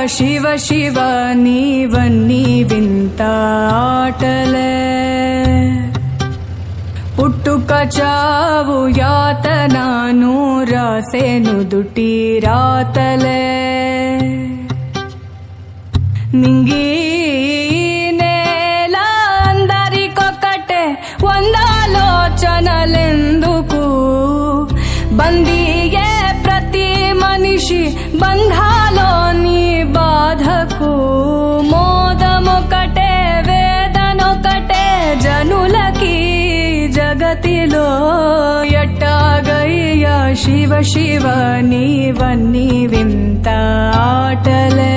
శివ శివ నీవన్నీ వింత ఆటలే పుట్టుక చావు యాతనాను రాసేను దుటి రాతలే నింగి నేల అందరికొక్కటే వందాలోచనలెందుకు బందీయే ప్రతి మనిషి బంధాలోని బాధకు మోదమొకటే వేదనొకటే జనులకి జగతిలో ఎట్టాగయ్యా శివ శివ నీవన్నీ వింత ఆటలే